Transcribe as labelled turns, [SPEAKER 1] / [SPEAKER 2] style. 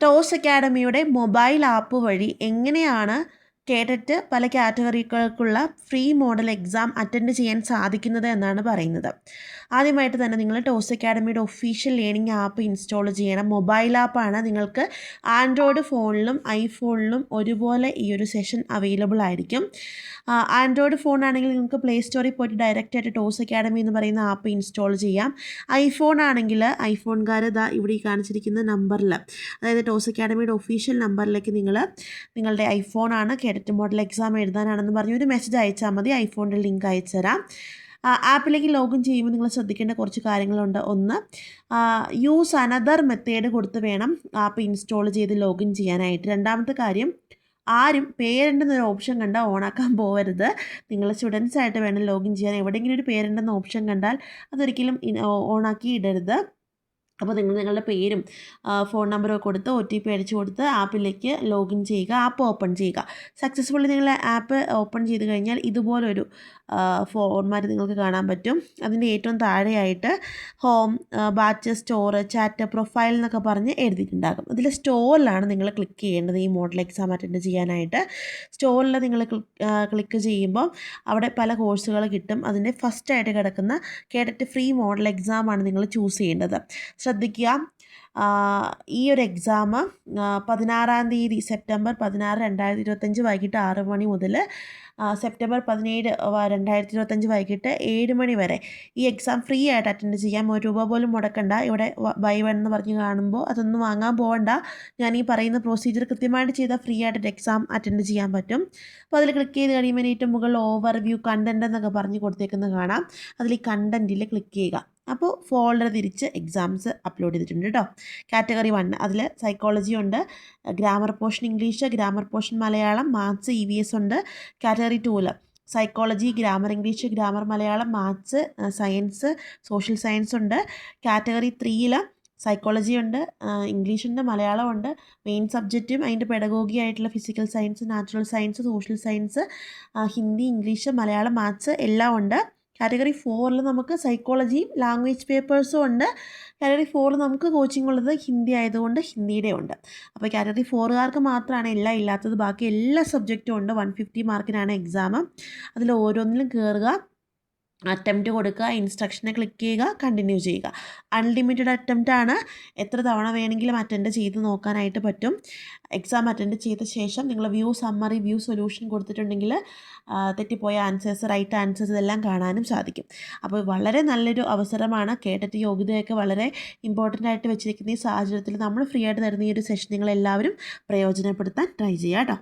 [SPEAKER 1] Toss അക്കാഡമിയുടെ mobile app വഴി എങ്ങനെയാണ് കേട്ടിട്ട് പല കാറ്റഗറികൾക്കുള്ള ഫ്രീ മോഡൽ എക്സാം അറ്റൻഡ് ചെയ്യാൻ സാധിക്കുന്നത് എന്നാണ് പറയുന്നത്. ആദ്യമായിട്ട് തന്നെ നിങ്ങൾ ടോസ് അക്കാഡമിയുടെ ഒഫീഷ്യൽ ലേണിംഗ് ആപ്പ് ഇൻസ്റ്റാൾ ചെയ്യണം. മൊബൈൽ ആപ്പാണ്. നിങ്ങൾക്ക് ആൻഡ്രോയിഡ് ഫോണിലും ഐഫോണിലും ഒരുപോലെ ഈ ഒരു സെഷൻ അവൈലബിൾ ആയിരിക്കും. ആൻഡ്രോയിഡ് ഫോണാണെങ്കിൽ നിങ്ങൾക്ക് പ്ലേ സ്റ്റോറിൽ പോയിട്ട് ഡയറക്റ്റായിട്ട് ടോസ് അക്കാഡമി എന്ന് പറയുന്ന ആപ്പ് ഇൻസ്റ്റാൾ ചെയ്യാം. ഐഫോൺ ആണെങ്കിൽ ഐഫോൺകാർ ഇവിടെ ഈ കാണിച്ചിരിക്കുന്ന നമ്പറിൽ, അതായത് ടോസ് അക്കാഡമിയുടെ ഒഫീഷ്യൽ നമ്പറിലേക്ക് നിങ്ങളുടെ ഐഫോണാണ് കേഡറ്റ് മോഡൽ എക്സാം എഴുതാനാണെന്ന് പറഞ്ഞ് ഒരു മെസ്സേജ് അയച്ചാൽ മതി. ഐഫോണിൻ്റെ ലിങ്ക് അയച്ചു തരാം. ആപ്പിലേക്ക് ലോഗിൻ ചെയ്യുമ്പോൾ നിങ്ങൾ ശ്രദ്ധിക്കേണ്ട കുറച്ച് കാര്യങ്ങളുണ്ട്. ഒന്ന്, യൂസ് അനദർ മെത്തേഡ് കൊടുത്ത് വേണം ആപ്പ് ഇൻസ്റ്റാൾ ചെയ്ത് ലോഗിൻ ചെയ്യാനായിട്ട്. രണ്ടാമത്തെ കാര്യം, ആരും പേരുണ്ടെന്നൊരു ഓപ്ഷൻ കണ്ടാൽ ഓണാക്കാൻ പോകരുത്. നിങ്ങൾ സ്റ്റുഡൻസ് ആയിട്ട് വേണം ലോഗിൻ ചെയ്യാൻ. എവിടെയെങ്കിലും ഒരു പേരുണ്ടെന്ന ഓപ്ഷൻ കണ്ടാൽ അതൊരിക്കലും ഓണാക്കി ഇടരുത്. അപ്പോൾ നിങ്ങളുടെ പേരും ഫോൺ നമ്പറും ഒക്കെ കൊടുത്ത് OTP അടിച്ചു കൊടുത്ത് ആപ്പിലേക്ക് ലോഗിൻ ചെയ്യുക. ആപ്പ് ഓപ്പൺ ചെയ്യുക. സക്സസ്ഫുള്ളി നിങ്ങൾ ആപ്പ് ഓപ്പൺ ചെയ്ത് കഴിഞ്ഞാൽ ഇതുപോലൊരു ഫോർമാറ്റ് നിങ്ങൾക്ക് കാണാൻ പറ്റും. അതിൻ്റെ ഏറ്റവും താഴെയായിട്ട് home, batch, store, chat, profile എന്നൊക്കെ പറഞ്ഞ് എഴുതിയിട്ടുണ്ടാകും. അതിൽ സ്റ്റോറിലാണ് നിങ്ങൾ ക്ലിക്ക് ചെയ്യേണ്ടത് ഈ മോഡൽ എക്സാം അറ്റൻഡ് ചെയ്യാനായിട്ട്. സ്റ്റോറിൽ നിങ്ങൾ ക്ലിക്ക് ചെയ്യുമ്പോൾ അവിടെ പല കോഴ്സുകൾ കിട്ടും. അതിൻ്റെ ഫസ്റ്റായിട്ട് കിടക്കുന്ന കേഡറ്റ് ഫ്രീ മോഡൽ എക്സാമാണ് നിങ്ങൾ ചൂസ് ചെയ്യേണ്ടത്. ശ്രദ്ധിക്കുക, ഈ ഒരു എക്സാം 16-ാം തീയതി സെപ്റ്റംബർ 16, 2025 വൈകിട്ട് 6 മണി മുതൽ സെപ്റ്റംബർ 17, 2025 വൈകിട്ട് 7 മണി വരെ ഈ എക്സാം ഫ്രീ ആയിട്ട് അറ്റൻഡ് ചെയ്യാം. 1 രൂപ പോലും മുടക്കണ്ട. ഇവിടെ ബൈ വൺ എന്ന് പറഞ്ഞ് കാണുമ്പോൾ അതൊന്നും വാങ്ങാൻ പോകണ്ട. ഞാൻ ഈ പറയുന്ന പ്രൊസീജിയർ കൃത്യമായിട്ട് ചെയ്താൽ ഫ്രീ ആയിട്ട് എക്സാം അറ്റൻഡ് ചെയ്യാൻ പറ്റും. അപ്പോൾ അതിൽ ക്ലിക്ക് ചെയ്ത് കഴിയുമ്പോൾ ഏറ്റവും മുകളിൽ ഓവർവ്യൂ കണ്ടൻറ് എന്നൊക്കെ പറഞ്ഞ് കൊടുത്തേക്കുന്നത് കാണാം. അതിൽ ഈ കണ്ടൻറ്റിൽ ക്ലിക്ക് ചെയ്യുക. അപ്പോൾ ഫോൾഡർ തിരിച്ച് എക്സാംസ് അപ്ലോഡ് ചെയ്തിട്ടുണ്ട് കേട്ടോ. കാറ്റഗറി 1 അതിൽ സൈക്കോളജി ഉണ്ട്, grammar portion English, grammar portion Malayalam, maths, EVS ഉണ്ട്. Category 2 psychology, grammar English, grammar Malayalam, maths, science, social science ഉണ്ട്. കാറ്റഗറി 3 സൈക്കോളജി ഉണ്ട്, ഇംഗ്ലീഷ് ഉണ്ട്, മലയാളം ഉണ്ട്. മെയിൻ സബ്ജക്റ്റും അതിൻ്റെ പെഡഗോഗി ആയിട്ടുള്ള physical science, natural science, social science, Hindi, English, Malayalam, maths എല്ലാം ഉണ്ട്. കാറ്റഗറി 4 നമുക്ക് സൈക്കോളജിയും ലാംഗ്വേജ് പേപ്പേഴ്സും ഉണ്ട്. കാറ്റഗറി 4 നമുക്ക് കോച്ചിങ് ഉള്ളത് ഹിന്ദി ആയതുകൊണ്ട് ഹിന്ദിയുടെ ഉണ്ട്. അപ്പോൾ കാറ്റഗറി 4കാർക്ക് മാത്രമാണ് എല്ലാം ഇല്ലാത്തത്. ബാക്കി എല്ലാ സബ്ജക്റ്റും ഉണ്ട്. 150 മാർക്കിനാണ് എക്സാം. അതിൽ ഓരോന്നിലും കയറുക, അറ്റംപ്റ്റ് കൊടുക്കുക, ഇൻസ്ട്രക്ഷനെ ക്ലിക്ക് ചെയ്യുക, കണ്ടിന്യൂ ചെയ്യുക. അൺലിമിറ്റഡ് അറ്റംപ്റ്റ് ആണ്. എത്ര തവണ വേണമെങ്കിലും അറ്റൻഡ് ചെയ്ത് നോക്കാനായിട്ട് പറ്റും. എക്സാം അറ്റൻഡ് ചെയ്ത ശേഷം നിങ്ങൾ വ്യൂ സമ്മറി, വ്യൂ സൊല്യൂഷൻ കൊടുത്തിട്ടുണ്ടെങ്കിൽ തെറ്റിപ്പോയ ആൻസേഴ്സ്, റൈറ്റ് ആൻസേഴ്സ് ഇതെല്ലാം കാണാനും സാധിക്കും. അപ്പോൾ വളരെ നല്ലൊരു അവസരമാണ്. കേഡറ്റ് യോഗ്യതയൊക്കെ വളരെ ഇമ്പോർട്ടൻ്റ് ആയിട്ട് വെച്ചിരിക്കുന്ന ഈ സാഹചര്യത്തിൽ നമ്മൾ ഫ്രീ ആയിട്ട് തരുന്ന ഈ ഒരു സെഷൻ നിങ്ങളെല്ലാവരും പ്രയോജനപ്പെടുത്താൻ ട്രൈ ചെയ്യുക കേട്ടോ.